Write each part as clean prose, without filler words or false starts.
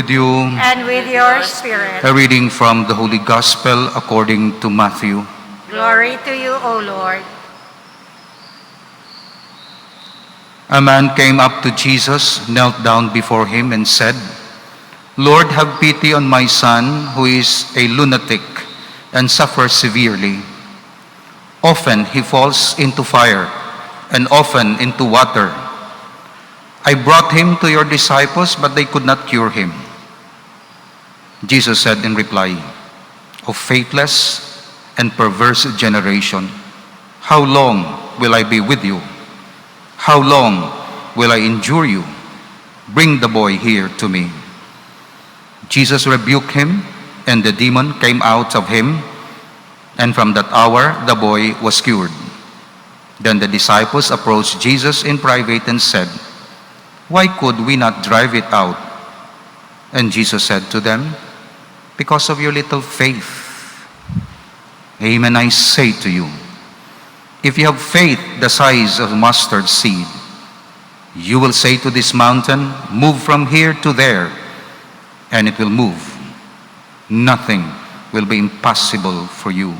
with you. And with your spirit. A reading from the Holy Gospel according to Matthew. Glory to you, O Lord. A man came up to Jesus, knelt down before him, and said, "Lord, have pity on my son, who is a lunatic and suffers severely. Often he falls into fire and often into water. I brought him to your disciples, but they could not cure him." Jesus said in reply, "O faithless and perverse generation, how long will I be with you? How long will I endure you? Bring the boy here to me." Jesus rebuked him, and the demon came out of him, and from that hour the boy was cured. Then the disciples approached Jesus in private and said, "Why could we not drive it out?" And Jesus said to them, "Because of your little faith. Amen, I say to you, if you have faith the size of mustard seed, you will say to this mountain, 'Move from here to there,' and it will move. Nothing will be impossible for you."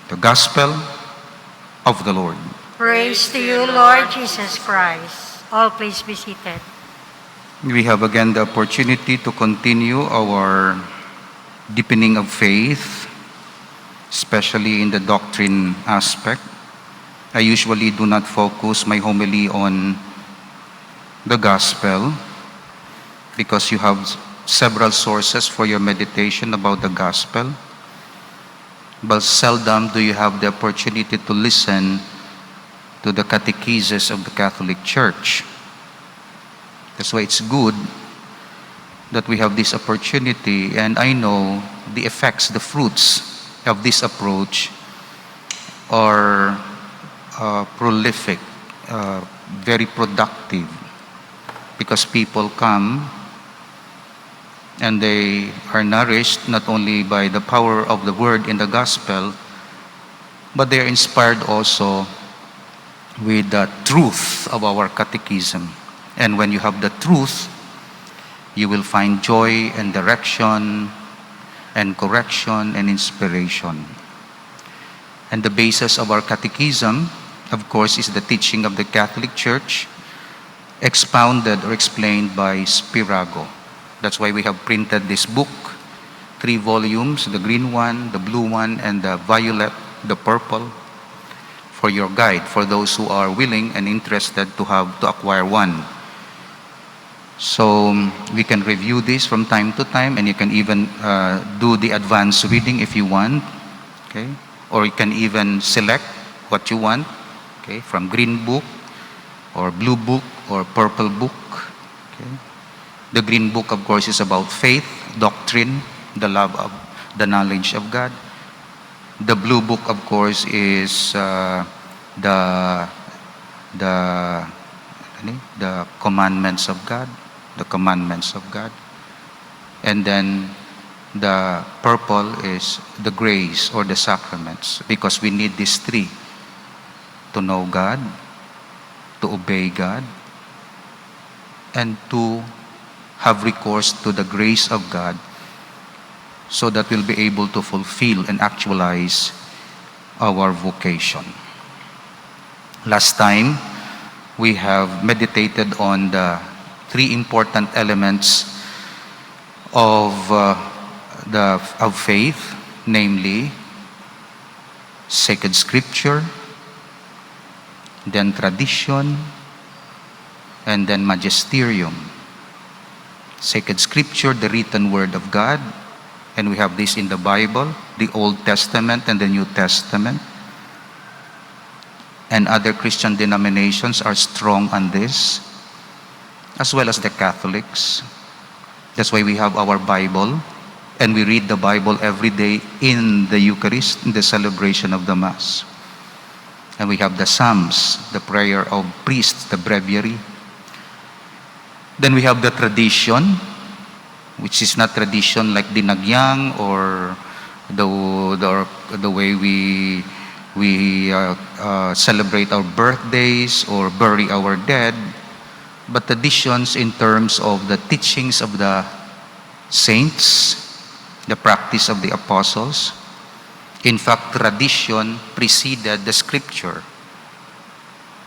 The Gospel of the Lord. Praise to you, Lord Jesus Christ. All please be seated. We have again the opportunity to continue our deepening of faith, especially in the doctrine aspect. I usually do not focus my homily on the Gospel because you have several sources for your meditation about the Gospel, but seldom do you have the opportunity to listen to the catechesis of the Catholic Church. That's why it's good that we have this opportunity, and I know the effects, the fruits of this approach are prolific, very productive, because people come and they are nourished not only by the power of the Word in the Gospel, but they are inspired also with the truth of our catechism. And when you have the truth, you will find joy and direction and correction and inspiration. And the basis of our catechism, of course, is the teaching of the Catholic Church, expounded or explained by Spirago. That's why we have printed this book, 3 volumes, the green one, the blue one, and the violet, the purple, for your guide, for those who are willing and interested to acquire one. So we can review this from time to time, and you can even do the advanced reading if you want, okay? Or you can even select what you want, okay? From green book, or blue book, or purple book, okay? The green book, of course, is about faith, doctrine, the love of the knowledge of God. The blue book, of course, is the commandments of God, the commandments of God. And then the purple is the grace or the sacraments, because we need these 3 to know God, to obey God, and to have recourse to the grace of God, so that we'll be able to fulfill and actualize our vocation. Last time, we have meditated on the 3 important elements of faith, namely sacred scripture, then tradition, and then magisterium. Sacred scripture, the written word of God, and we have this in the Bible, the Old Testament and the New Testament. And other Christian denominations are strong on this, as well as the Catholics. That's why we have our Bible, and we read the Bible every day in the Eucharist, in the celebration of the Mass. And we have the Psalms, the prayer of priests, the breviary. Then we have the tradition, which is not tradition like dinagyang or the way we celebrate our birthdays or bury our dead, but traditions in terms of the teachings of the saints, the practice of the apostles. In fact, tradition preceded the scripture,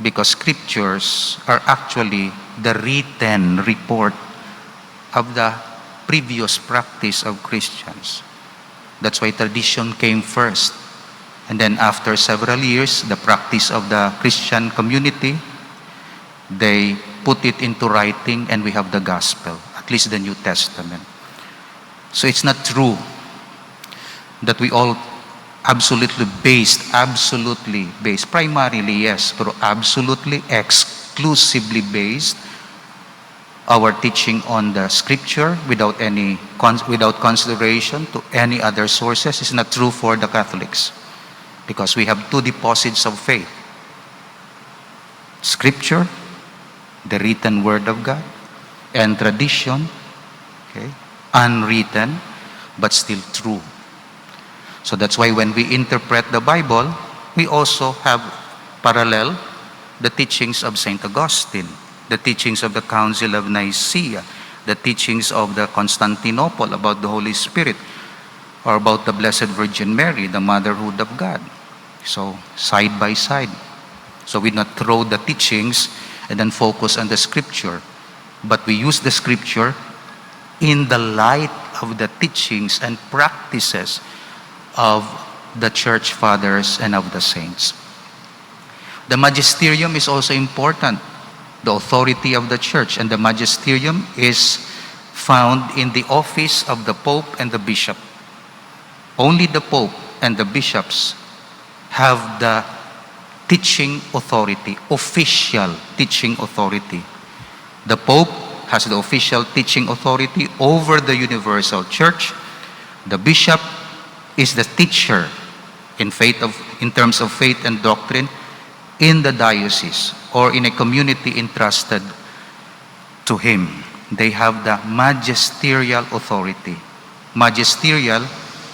because scriptures are actually the written report of the previous practice of Christians. That's why tradition came first. And then after several years, the practice of the Christian community, they put it into writing, and we have the gospel, at least the New Testament. So it's not true that we all absolutely based, primarily yes, but absolutely, exclusively based our teaching on the scripture without consideration to any other sources. Is not true for the Catholics, because we have two deposits of faith: scripture, the written word of God, and tradition, okay, unwritten but still true. So that's why when we interpret the Bible, we also have parallel the teachings of St. Augustine, the teachings of the Council of Nicaea, the teachings of the Constantinople about the Holy Spirit, or about the Blessed Virgin Mary, the motherhood of God. So side by side. So we not throw the teachings and then focus on the scripture, but we use the scripture in the light of the teachings and practices of the church fathers and of the saints. The magisterium is also important, the authority of the church, and the magisterium is found in the office of the Pope and the Bishop. Only the Pope and the bishops have the teaching authority, official teaching authority. The Pope has the official teaching authority over the universal church. The bishop is the teacher in terms of faith and doctrine in the diocese or in a community entrusted to him. They have the magisterial authority. Magisterial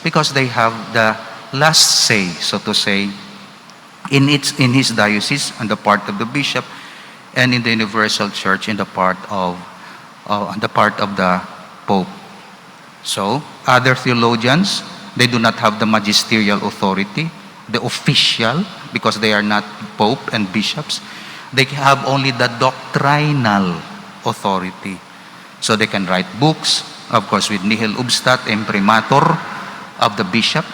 because they have the last say, so to say, in his diocese on the part of the bishop, and in the universal church in the part of the Pope. So other theologians, they do not have the magisterial authority, the official, because they are not Pope and bishops. They have only the doctrinal authority. So they can write books, of course, with nihil obstat imprimatur of the bishop.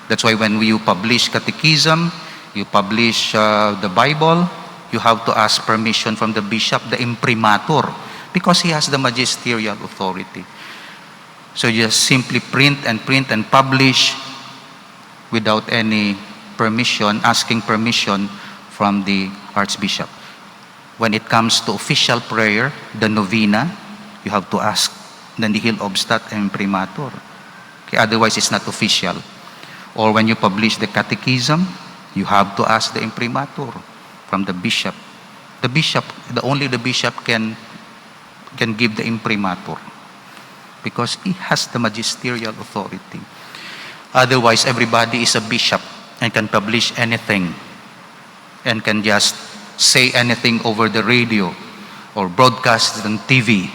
That's why when you publish catechism, you publish the Bible, you have to ask permission from the bishop, the imprimatur, because he has the magisterial authority. So you just simply print and publish without any permission, asking permission from the archbishop. When it comes to official prayer, the novena, you have to ask the nihil obstat imprimatur. Okay, otherwise it's not official. Or when you publish the catechism, you have to ask the imprimatur from the bishop. Only the bishop can give the imprimatur, because he has the magisterial authority. Otherwise, everybody is a bishop and can publish anything and can just say anything over the radio or broadcast it on TV,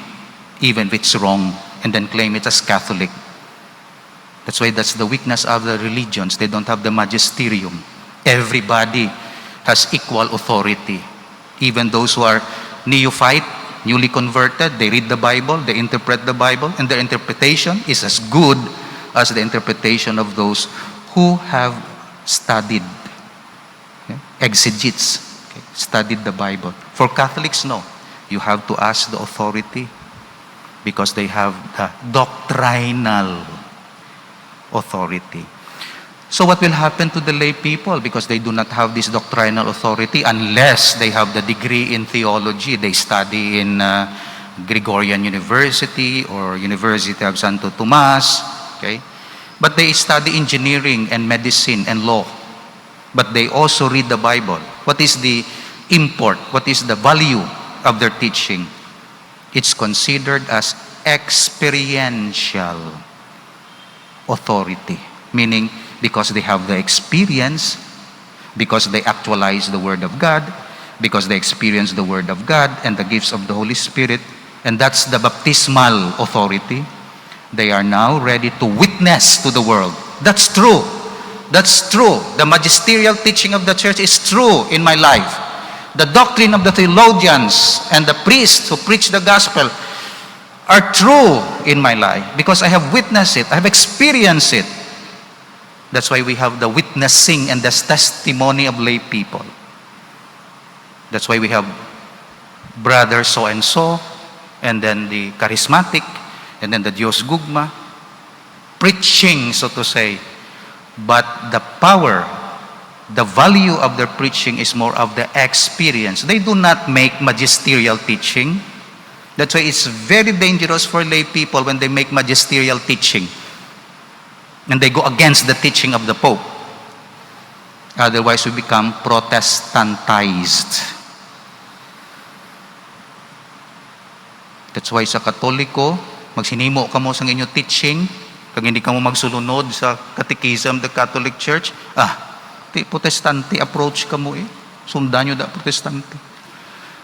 even if it's wrong, and then claim it as Catholic. That's why that's the weakness of the religions. They don't have the magisterium. Everybody has equal authority. Even those who are neophyte, newly converted, they read the Bible, they interpret the Bible, and their interpretation is as good as the interpretation of those who have studied, exegetes, studied the Bible. For Catholics, no. You have to ask the authority because they have the doctrinal authority. So what will happen to the lay people? Because they do not have this doctrinal authority unless they have the degree in theology. They study in Gregorian University or University of Santo Tomas. Okay? But they study engineering and medicine and law. But they also read the Bible. What is the import? What is the value of their teaching? It's considered as experiential authority. Meaning, because they have the experience, because they actualize the Word of God, because they experience the Word of God and the gifts of the Holy Spirit, and that's the baptismal authority. They are now ready to witness to the world. That's true. That's true. The magisterial teaching of the church is true in my life. The doctrine of the theologians and the priests who preach the gospel are true in my life because I have witnessed it. I have experienced it. That's why we have the witnessing and the testimony of lay people. That's why we have brother so-and-so, and then the charismatic, and then the Diyos Gugma, preaching, so to say. But the power, the value of their preaching is more of the experience. They do not make magisterial teaching. That's why it's very dangerous for lay people when they make magisterial teaching and they go against the teaching of the Pope. Otherwise, we become Protestantized. That's why sa Katoliko, magsinimo ka mo sa inyong teaching, kag hindi ka mo magsulunod sa catechism of the Catholic Church, ti Protestante approach ka mo sundan nyo da Protestante.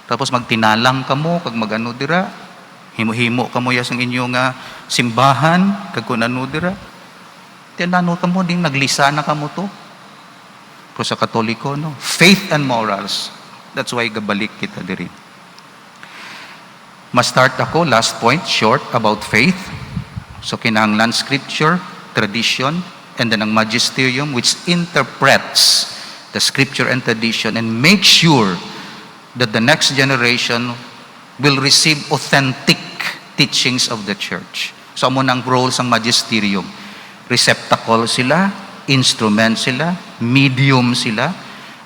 Tapos magtinalang ka mo, kag magano dira, himo-himo ka mo yasang inyong simbahan, kag kung ano dira, tinano ka mo, ding naglisa na ka mo to. Pero sa Katoliko, no? Faith and morals. That's why gabalik kita diri. Ma-start ako, last point, short, about faith. So kinahanglan scripture, tradition, and then ang magisterium which interprets the scripture and tradition and make sure that the next generation will receive authentic teachings of the church. So amo nang role sang magisterium. Receptacle sila, instrument sila, medium sila,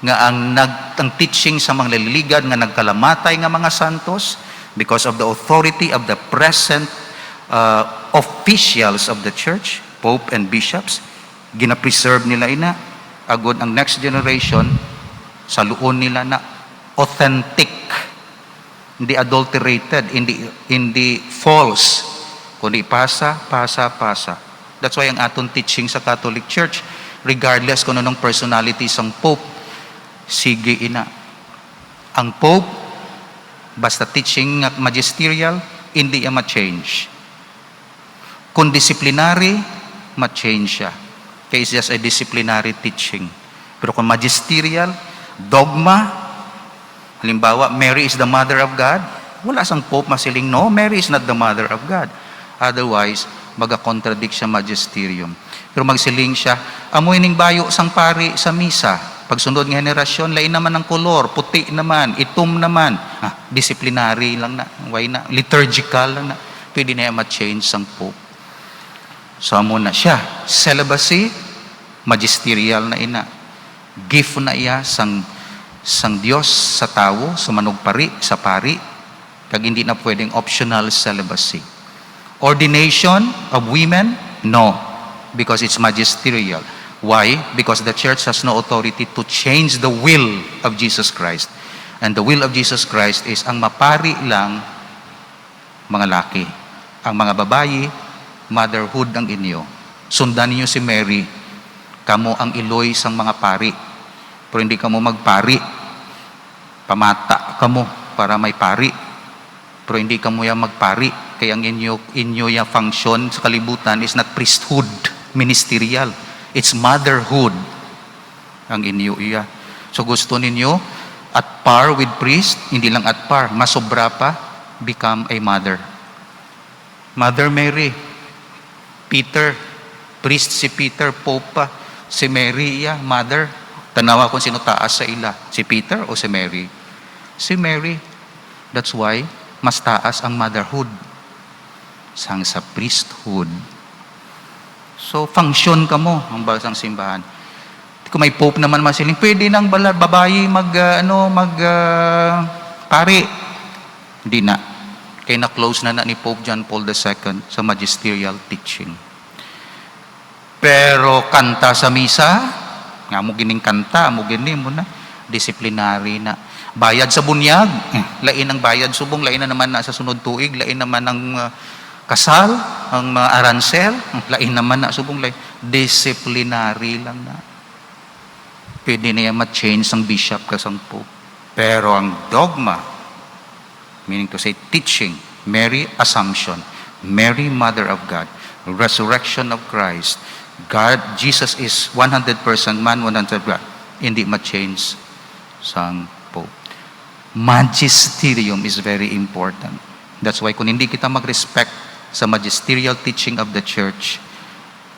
nga ang teaching sa mga lililigad nga nagkalamatay nga mga santos, because of the authority of the present officials of the church, Pope and bishops, gina-preserve nila ina, agod ang next generation, sa luon nila na authentic, hindi adulterated, hindi false, kundi pasa. That's why ang aton teaching sa Catholic Church, regardless kung anong personality sang Pope, sige ina. Ang Pope, basta teaching magisterial, hindi yan ma-change. Kung disciplinary, ma-change siya. Kaya it's just a disciplinary teaching. Pero kung magisterial, dogma, halimbawa, Mary is the mother of God, wala sang Pope masiling, no, Mary is not the mother of God. Otherwise, maga-contradict siya magisterium. Pero magsiling siya, amoy ning bayo sang pari sa misa. Pagsunod ng henerasyon, lain naman ang kolor, puti naman, itom naman. Disciplinary lang na, why na, liturgical lang na. Pwede na yan ma-change sang Pope. So, amo na siya. Celibacy, magisterial na ina. Gift na iya sang Diyos sa tao, sa manugpari, sa pari. Kag hindi na pwedeng optional celibacy. Ordination of women, no. Because it's magisterial. Why? Because the church has no authority to change the will of Jesus Christ. And the will of Jesus Christ is ang mapari lang mga laki. Ang mga babayi, motherhood ang inyo. Sundan niyo si Mary, kamo ang iloy sang mga pari. Pero hindi kamo magpari. Pamata kamo para may pari. Pero hindi kamo yung magpari. Kaya ang inyo yung function sa kalibutan is not priesthood, ministerial. It's motherhood ang inyo iya. So gusto ninyo at par with priest, hindi lang at par, masobra pa, become a mother. Mother Mary, Peter, priest si Peter, Pope pa, si Mary iya, mother. Tanawa kung sino taas sa ila, si Peter o si Mary? Si Mary. That's why mas taas ang motherhood sang sa priesthood. So, function ka mo ang basang simbahan. Kung may Pope naman masiling, pwede nang babae pari. Hindi na. Kaya na-close na ni Pope John Paul II sa magisterial teaching. Pero kanta sa misa, nga mo gining kanta, mo gini mo na, disciplinary na. Bayad sa bunyag, lain ang bayad subong, lain na naman na sa sunod tuig, lain naman ang kasal, ang mga aransel, lain naman na subong lain. Disciplinary lang na. Pwede na yan ma-change ang bishop kasang Pope. Pero ang dogma, meaning to say teaching, Mary Assumption, Mary Mother of God, resurrection of Christ, Jesus is 100% man, 100% God, hindi ma-change sang Pope. Magisterium is very important. That's why kung hindi kita mag-respect sa magisterial teaching of the church,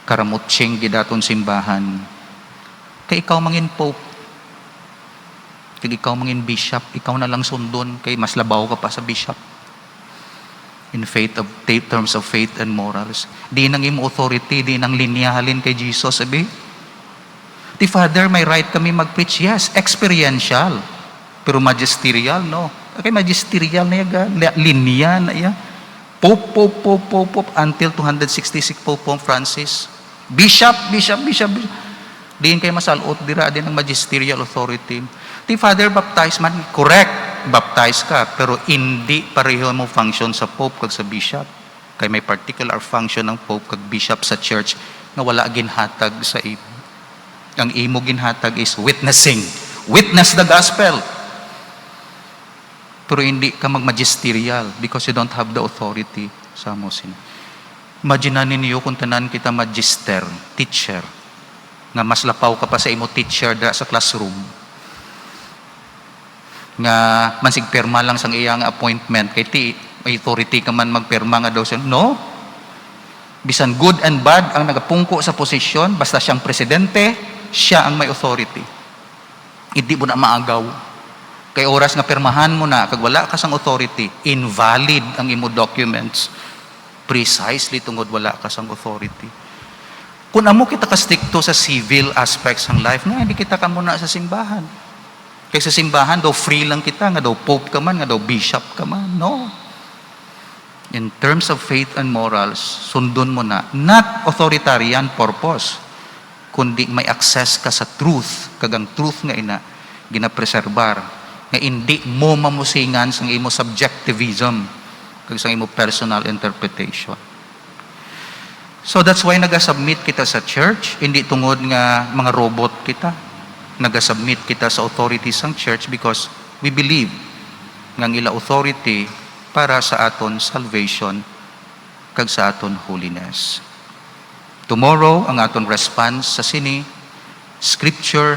karamutsing gidaton simbahan, kay ikaw mangin Pope, kay ikaw mangin bishop, ikaw na lang sundon, kay mas labaw ka pa sa bishop. In terms of faith and morals. Di nang imo authority, di nang linyahalin kay Jesus, sabi. Di Father, may right kami mag-preach. Yes, experiential. Pero magisterial, no. Okay, magisterial na yan, linya na yan. Pope, until 266 Pope Francis. Bishop. Diin kayo masalot, dira din ang magisterial authority. Di Father, baptize man, correct. Baptize ka, pero hindi pareho mo function sa Pope kag sa Bishop. Kay may particular function ng Pope kag Bishop sa church na wala ginhatag sa imo. Ang imo ginhatag is witnessing. Witness the gospel. Pero hindi ka magmagisterial because you don't have the authority sa amosin. Imagine ninyo kung tanan kita magister, teacher, nga mas lapaw ka pa sa imo teacher sa classroom, nga mansig perma lang sang iyang appointment kay may authority ka man magperma nga daw siya. No, bisan good and bad ang nagapungko sa posisyon, basta siyang presidente, siya ang may authority. Hindi mo na maagaw kay oras nga permahan mo na kag wala ka sang authority, invalid ang imo documents precisely tungod wala ka sang authority. Kung amo kita ka-stick to sa civil aspects ng life, nga hindi kita ka muna sa simbahan. Kaya sa simbahan, daw free lang kita, nga daw pope ka man, nga daw bishop ka man. No. In terms of faith and morals, sundon mo na, not authoritarian purpose, kundi may access ka sa truth, kagang truth nga ina, ginapreserbar, nga hindi mo mamusingan sa imo subjectivism, kag sa imo personal interpretation. So that's why nagasubmit kita sa church, hindi tungod nga mga robot kita. Nagasubmit kita sa authorities ng church because we believe nga ila authority para sa aton salvation kag sa aton holiness. Tomorrow, ang aton response sa sini, scripture,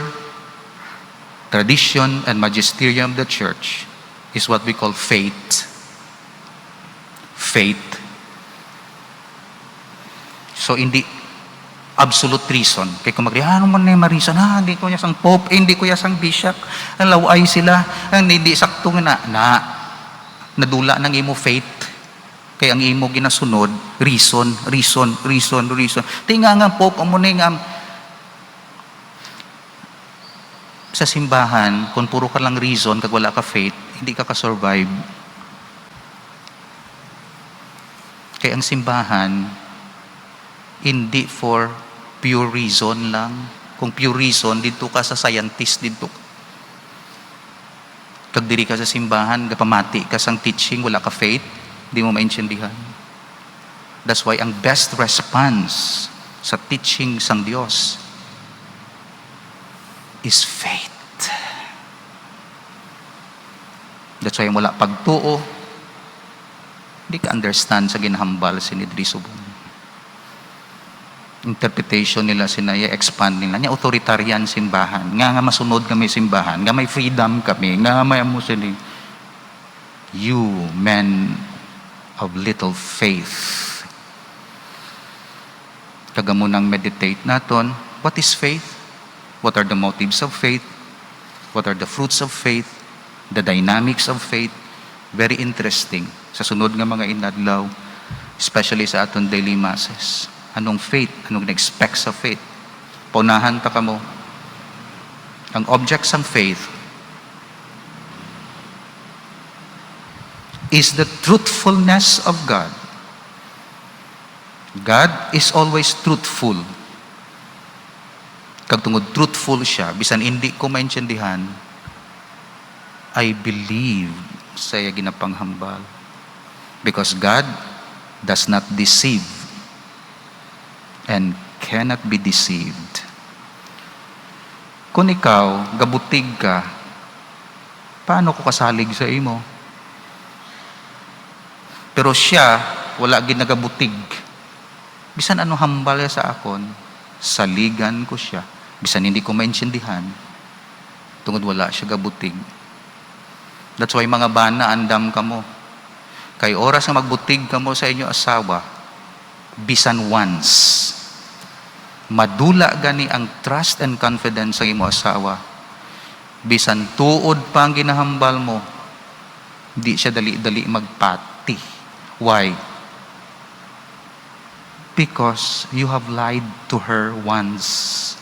tradition, and magisterium of the church is what we call faith. Faith. So, hindi absolute reason. Kaya kung ano man na yung reason, hindi ko niya sang pope, hindi ko niya sang bishop, ang laway sila, ang hindi sakto na nadula ng imo faith. Kaya ang imo ginasunod, reason. Tinga nga pope, amo na nga sa simbahan, kung puro ka lang reason, kag wala ka faith, hindi ka ka-survive. Kaya ang simbahan, hindi for pure reason lang. Kung pure reason, dito ka sa scientist dito. Kag diri ka sa simbahan, gapamati ka sang teaching, wala ka faith, hindi mo maintindihan. That's why ang best response sa teaching sang Dios is faith. That's why wala pagtuo, hindi ka understand sa ginahambal si Nidri Subong. Interpretation nila sinaya, expand nila. Nga authoritarian simbahan. Nga masunod kami simbahan. Nga may freedom kami. Nga may amusin. You, men of little faith. Taga mo nang meditate naton. What is faith? What are the motives of faith? What are the fruits of faith? The dynamics of faith? Very interesting. Sa sunod nga mga inadlaw, especially sa aton daily masses. Anong faith? Anong na-expect sa faith? Paunahan ta ka mo. Ang objects ng faith is the truthfulness of God. God is always truthful. Kag tungod truthful siya, bisan hindi ko maintindihan, I believe sa iya ginapanghambal. Because God does not deceive and cannot be deceived. Kung ikaw, gabutig ka, Paano ko kasalig sa imo? Pero siya, wala ginagabutig. Bisan ano hambal sa akon, saligan ko siya. Bisan hindi ko maintindihan, tungod wala siya gabutig. That's why mga bana, andam ka mo. Kay oras na magbutig ka mo sa inyo asawa, bisan once, madula gani ang trust and confidence sa imo asawa. Bisan tuod pa ang ginahambal mo, di siya dali-dali magpati. Why? Because you have lied to her once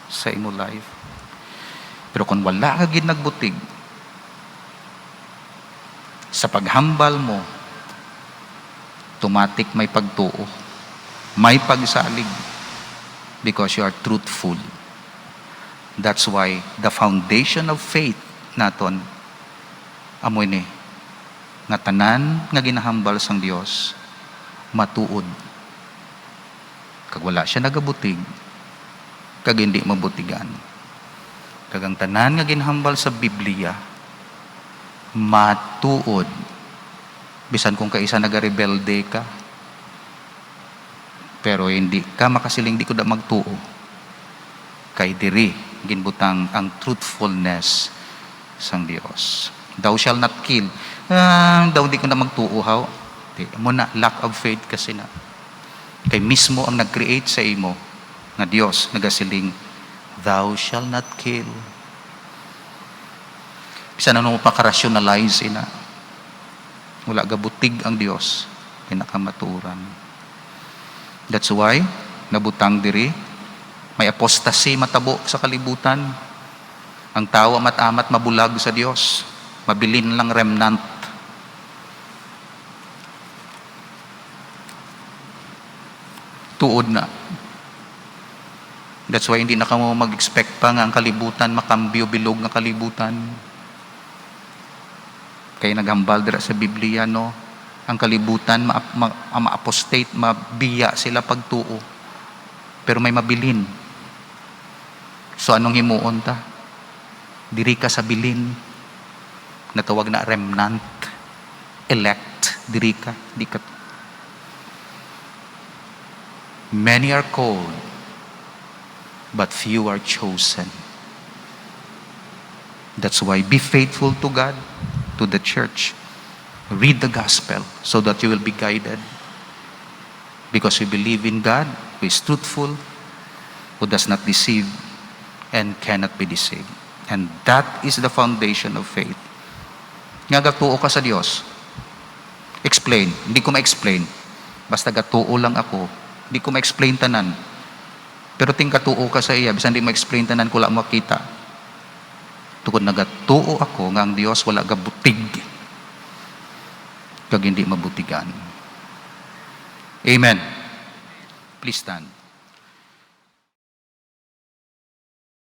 sa imo life. Pero kung wala ka gid nagbutig, sa paghambal mo, automatic may pagtuo, may pagsalig, because you are truthful. That's why the foundation of faith naton amoy ni nga tanan nga ginahambal sang Dios matuod. Kag wala siya nagabutig, kag hindi mabutigan. Kag ang tanan nga ginahambal sa Biblia matuod. Bisan kung kaisa nagarebelde ka, pero hindi ka makasiling di ko da magtuo. Kay diri ginbutang ang truthfulness sang Dios. Thou shall not kill. Daw di ko na magtuo haw. Di mo na lack of faith kasi na. Kay mismo ang nag-create sa imo nga Dios nagasiling, thou shall not kill. Bisan ano mo pa-rationalize ina. Wala gabutig ang Dios, pinakamaturan. That's why nabutang diri may apostasy matabo sa kalibutan. Ang tao amat-amat mabulag sa Dios. Mabilin lang remnant. Tuod na. That's why hindi na ka mo mag-expect pa nga ang kalibutan makambyo bilog nga kalibutan. Kaya naghambal dira sa Biblia, no? Ang kalibutan, ma-apostate, mabiya sila pagtuo. Pero may mabilin. So anong himuon ta? Diri ka sa bilin. Natawag na remnant. Elect. Diri ka. Di ka. Many are called, but few are chosen. That's why be faithful to God, to the church. Read the gospel so that you will be guided. Because we believe in God, who is truthful, who does not deceive, and cannot be deceived. And that is the foundation of faith. Nga gatuo ka sa Diyos. Explain. Hindi ko ma-explain. Basta gatuo lang ako. Hindi ko ma-explain tanan. Pero ting katuo ka sa iya, bisan di ma-explain tanan ko lang makita. Tukod nagatuo ako nga ang Dios wala gabutig. Kag hindi mabutigan. Amen. Please stand.